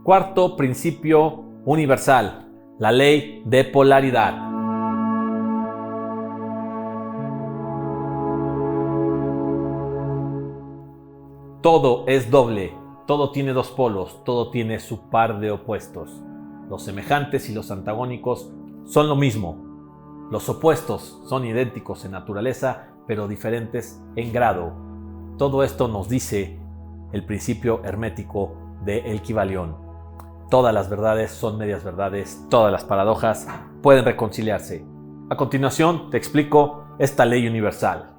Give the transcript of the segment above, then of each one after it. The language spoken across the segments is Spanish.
Cuarto principio universal, la ley de polaridad. Todo es doble, todo tiene dos polos, todo tiene su par de opuestos. Los semejantes y los antagónicos son lo mismo. Los opuestos son idénticos en naturaleza, pero diferentes en grado. Todo esto nos dice el principio hermético de El Kybalión. Todas las verdades son medias verdades, todas las paradojas pueden reconciliarse. A continuación te explico esta ley universal.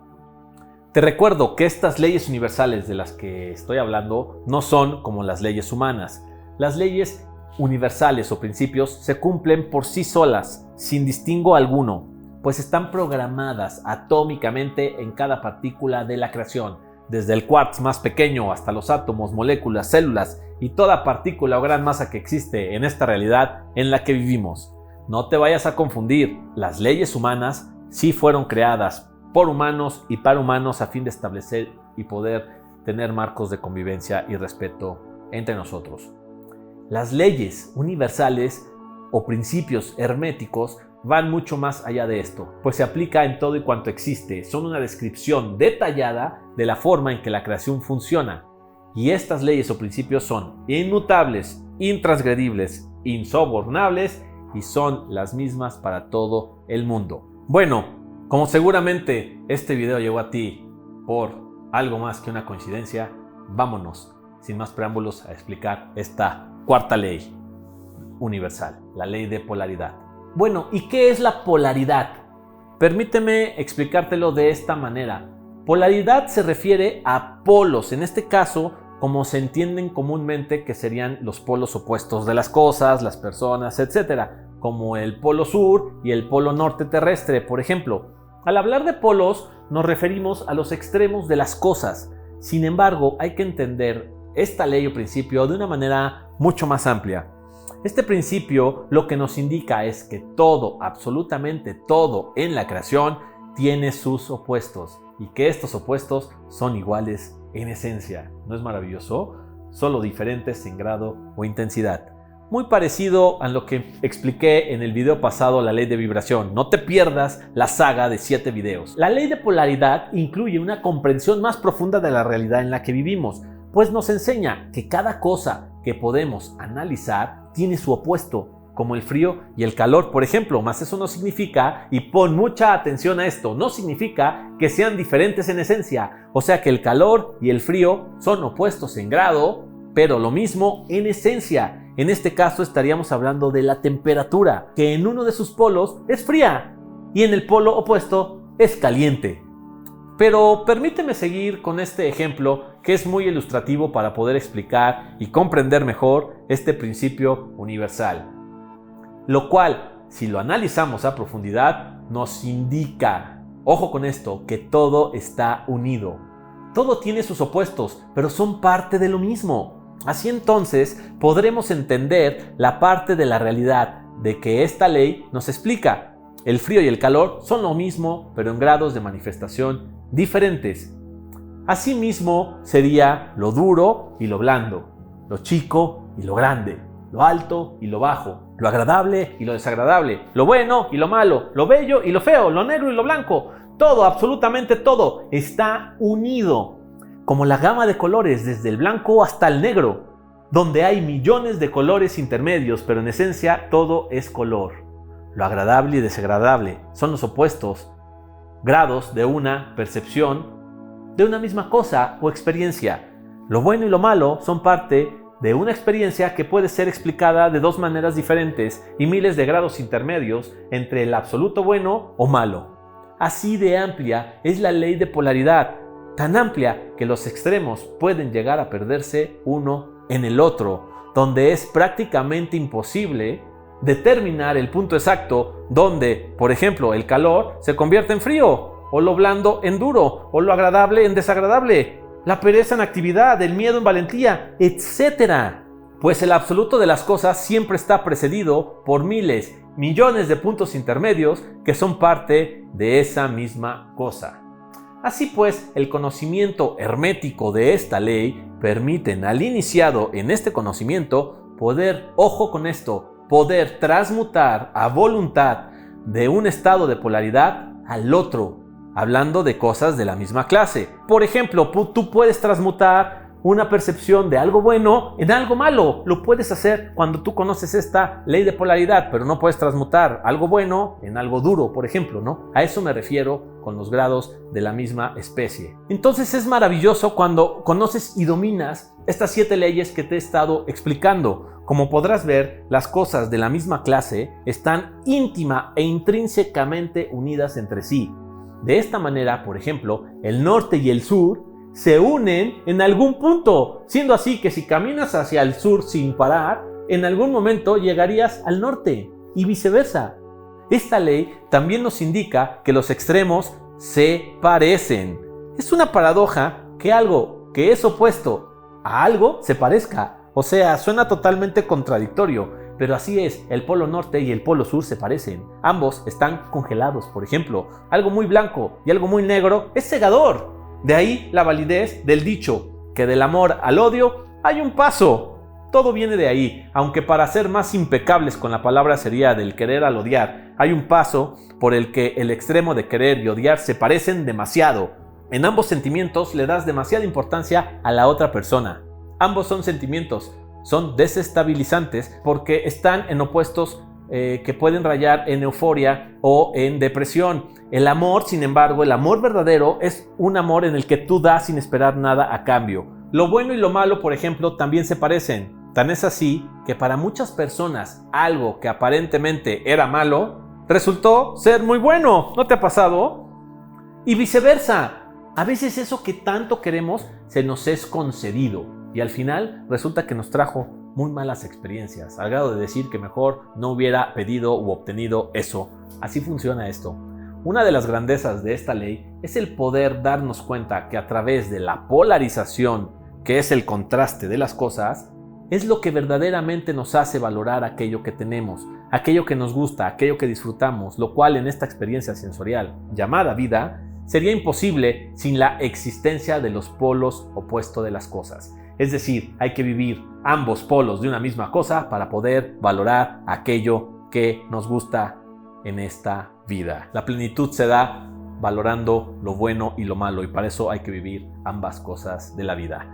Te recuerdo que estas leyes universales de las que estoy hablando no son como las leyes humanas. Las leyes universales o principios se cumplen por sí solas, sin distingo alguno, pues están programadas atómicamente en cada partícula de la creación, desde el quarks más pequeño hasta los átomos, moléculas, células y toda partícula o gran masa que existe en esta realidad en la que vivimos. No te vayas a confundir, las leyes humanas sí fueron creadas por humanos y para humanos a fin de establecer y poder tener marcos de convivencia y respeto entre nosotros. Las leyes universales o principios herméticos van mucho más allá de esto, pues se aplica en todo y cuanto existe, son una descripción detallada de la forma en que la creación funciona. Y estas leyes o principios son inmutables, intransgredibles, insobornables y son las mismas para todo el mundo. Bueno, como seguramente este video llegó a ti por algo más que una coincidencia, vámonos, sin más preámbulos, a explicar esta cuarta ley universal, la ley de polaridad. Bueno, ¿y qué es la polaridad? Permíteme explicártelo de esta manera. Polaridad se refiere a polos, en este caso, como se entienden comúnmente que serían los polos opuestos de las cosas, las personas, etc., como el polo sur y el polo norte terrestre, por ejemplo. Al hablar de polos, nos referimos a los extremos de las cosas. Sin embargo, hay que entender esta ley o principio de una manera mucho más amplia. Este principio lo que nos indica es que todo, absolutamente todo en la creación tiene sus opuestos y que estos opuestos son iguales en esencia. ¿No es maravilloso? Solo diferentes en grado o intensidad. Muy parecido a lo que expliqué en el video pasado, la ley de vibración. No te pierdas la saga de 7 videos. La ley de polaridad incluye una comprensión más profunda de la realidad en la que vivimos, pues nos enseña que cada cosa que podemos analizar tiene su opuesto, como el frío y el calor, por ejemplo. Mas eso no significa, y pon mucha atención a esto, no significa que sean diferentes en esencia. O sea que el calor y el frío son opuestos en grado, pero lo mismo en esencia. En este caso estaríamos hablando de la temperatura, que en uno de sus polos es fría y en el polo opuesto es caliente. Pero permíteme seguir con este ejemplo que es muy ilustrativo para poder explicar y comprender mejor este principio universal. Lo cual, si lo analizamos a profundidad, nos indica, ojo con esto, que todo está unido. Todo tiene sus opuestos, pero son parte de lo mismo. Así entonces podremos entender la parte de la realidad de que esta ley nos explica. El frío y el calor son lo mismo, pero en grados de manifestación diferentes. Asimismo sería lo duro y lo blando, lo chico y lo grande, lo alto y lo bajo, lo agradable y lo desagradable, lo bueno y lo malo, lo bello y lo feo, lo negro y lo blanco. Todo, absolutamente todo, está unido. Como la gama de colores desde el blanco hasta el negro, donde hay millones de colores intermedios, pero en esencia todo es color. Lo agradable y desagradable son los opuestos, grados de una percepción de una misma cosa o experiencia. Lo bueno y lo malo son parte de una experiencia que puede ser explicada de dos maneras diferentes y miles de grados intermedios entre el absoluto bueno o malo. Así de amplia es la ley de polaridad, tan amplia que los extremos pueden llegar a perderse uno en el otro, donde es prácticamente imposible determinar el punto exacto donde, por ejemplo, el calor se convierte en frío, o lo blando en duro, o lo agradable en desagradable, la pereza en actividad, el miedo en valentía, etc. Pues el absoluto de las cosas siempre está precedido por miles, millones de puntos intermedios que son parte de esa misma cosa. Así pues, el conocimiento hermético de esta ley permiten al iniciado en este conocimiento poder, ojo con esto, poder transmutar a voluntad de un estado de polaridad al otro, hablando de cosas de la misma clase. Por ejemplo, tú puedes transmutar una percepción de algo bueno en algo malo. Lo puedes hacer cuando tú conoces esta ley de polaridad, pero no puedes transmutar algo bueno en algo duro, por ejemplo, ¿no? A eso me refiero con los grados de la misma especie. Entonces es maravilloso cuando conoces y dominas estas 7 leyes que te he estado explicando. Como podrás ver, las cosas de la misma clase están íntima e intrínsecamente unidas entre sí. De esta manera, por ejemplo, el norte y el sur se unen en algún punto, siendo así que si caminas hacia el sur sin parar, en algún momento llegarías al norte y viceversa. Esta ley también nos indica que los extremos se parecen. Es una paradoja que algo que es opuesto a algo se parezca. O sea, suena totalmente contradictorio, pero así es, el polo norte y el polo sur se parecen. Ambos están congelados, por ejemplo. Algo muy blanco y algo muy negro es cegador. De ahí la validez del dicho, que del amor al odio hay un paso. Todo viene de ahí, aunque para ser más impecables con la palabra sería del querer al odiar. Hay un paso por el que el extremo de querer y odiar se parecen demasiado. En ambos sentimientos le das demasiada importancia a la otra persona. Ambos son sentimientos, son desestabilizantes porque están en opuestos que pueden rayar en euforia o en depresión. El amor, sin embargo, el amor verdadero es un amor en el que tú das sin esperar nada a cambio. Lo bueno y lo malo, por ejemplo, también se parecen. Tan es así que para muchas personas algo que aparentemente era malo resultó ser muy bueno. ¿No te ha pasado? Y viceversa. A veces eso que tanto queremos se nos es concedido y al final resulta que nos trajo muy malas experiencias, al grado de decir que mejor no hubiera pedido u obtenido eso. Así funciona esto. Una de las grandezas de esta ley es el poder darnos cuenta que a través de la polarización, que es el contraste de las cosas, es lo que verdaderamente nos hace valorar aquello que tenemos, aquello que nos gusta, aquello que disfrutamos, lo cual en esta experiencia sensorial llamada vida sería imposible sin la existencia de los polos opuestos de las cosas. Es decir, hay que vivir ambos polos de una misma cosa para poder valorar aquello que nos gusta en esta vida. La plenitud se da valorando lo bueno y lo malo y para eso hay que vivir ambas cosas de la vida.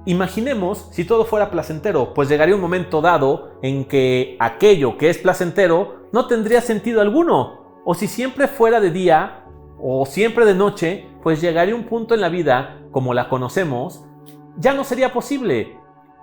Imaginemos si todo fuera placentero, pues llegaría un momento dado en que aquello que es placentero no tendría sentido alguno. O si siempre fuera de día o siempre de noche, pues llegaría un punto en la vida como la conocemos, ya no sería posible.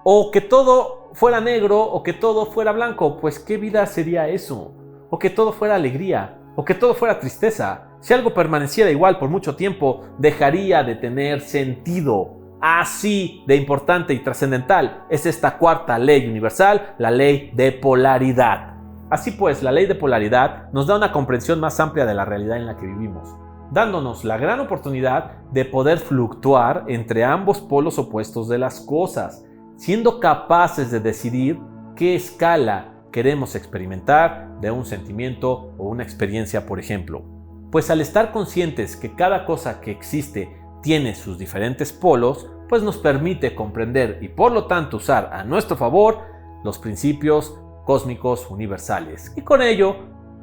O que todo fuera negro o que todo fuera blanco, pues ¿qué vida sería eso? O que todo fuera alegría, o que todo fuera tristeza. Si algo permaneciera igual por mucho tiempo, dejaría de tener sentido. Así de importante y trascendental es esta cuarta ley universal, la ley de polaridad. Así pues, la ley de polaridad nos da una comprensión más amplia de la realidad en la que vivimos, dándonos la gran oportunidad de poder fluctuar entre ambos polos opuestos de las cosas, siendo capaces de decidir qué escala queremos experimentar de un sentimiento o una experiencia, por ejemplo. Pues al estar conscientes que cada cosa que existe tiene sus diferentes polos, pues nos permite comprender y por lo tanto usar a nuestro favor los principios cósmicos universales y con ello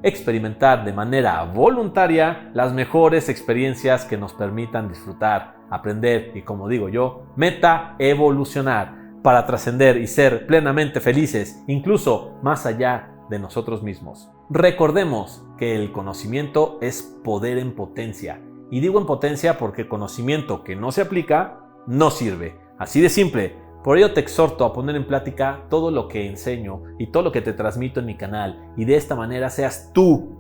experimentar de manera voluntaria las mejores experiencias que nos permitan disfrutar, aprender y, como digo yo, meta evolucionar para trascender y ser plenamente felices, incluso más allá de nosotros mismos. Recordemos que el conocimiento es poder en potencia. Y digo en potencia porque conocimiento que no se aplica, no sirve. Así de simple. Por ello te exhorto a poner en práctica todo lo que enseño y todo lo que te transmito en mi canal. Y de esta manera seas tú,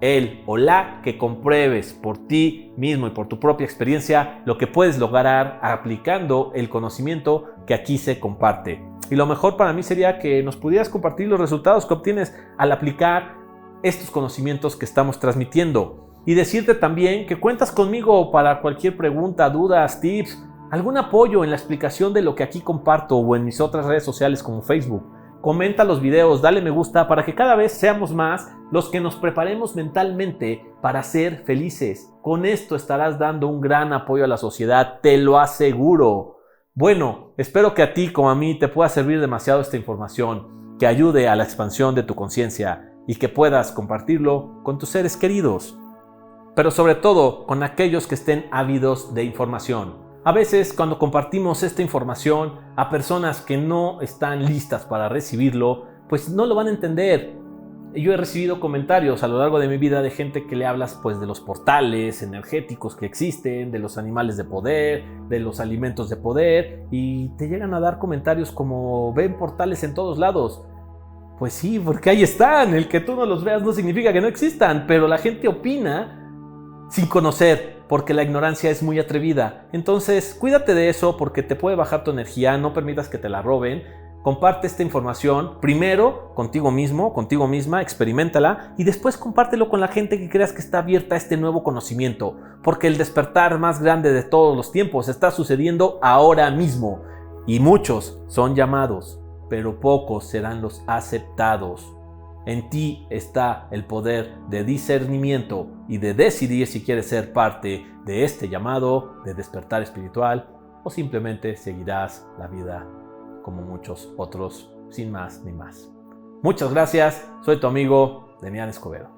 el o la que compruebes por ti mismo y por tu propia experiencia lo que puedes lograr aplicando el conocimiento que aquí se comparte. Y lo mejor para mí sería que nos pudieras compartir los resultados que obtienes al aplicar estos conocimientos que estamos transmitiendo. Y decirte también que cuentas conmigo para cualquier pregunta, dudas, tips, algún apoyo en la explicación de lo que aquí comparto o en mis otras redes sociales como Facebook. Comenta los videos, dale me gusta para que cada vez seamos más los que nos preparemos mentalmente para ser felices. Con esto estarás dando un gran apoyo a la sociedad, te lo aseguro. Bueno, espero que a ti como a mí te pueda servir demasiado esta información, que ayude a la expansión de tu conciencia y que puedas compartirlo con tus seres queridos, pero sobre todo con aquellos que estén ávidos de información. A veces cuando compartimos esta información a personas que no están listas para recibirlo, pues no lo van a entender. Yo he recibido comentarios a lo largo de mi vida de gente que le hablas pues de los portales energéticos que existen, de los animales de poder, de los alimentos de poder, y te llegan a dar comentarios como: ven portales en todos lados. Pues sí, porque ahí están. El que tú no los veas no significa que no existan, pero la gente opina sin conocer, porque la ignorancia es muy atrevida. Entonces, cuídate de eso porque te puede bajar tu energía, no permitas que te la roben. Comparte esta información primero contigo mismo, contigo misma, experiméntala y después compártelo con la gente que creas que está abierta a este nuevo conocimiento, porque el despertar más grande de todos los tiempos está sucediendo ahora mismo y muchos son llamados, pero pocos serán los aceptados. En ti está el poder de discernimiento y de decidir si quieres ser parte de este llamado de despertar espiritual o simplemente seguirás la vida como muchos otros, sin más ni más. Muchas gracias, soy tu amigo Demián Escobedo.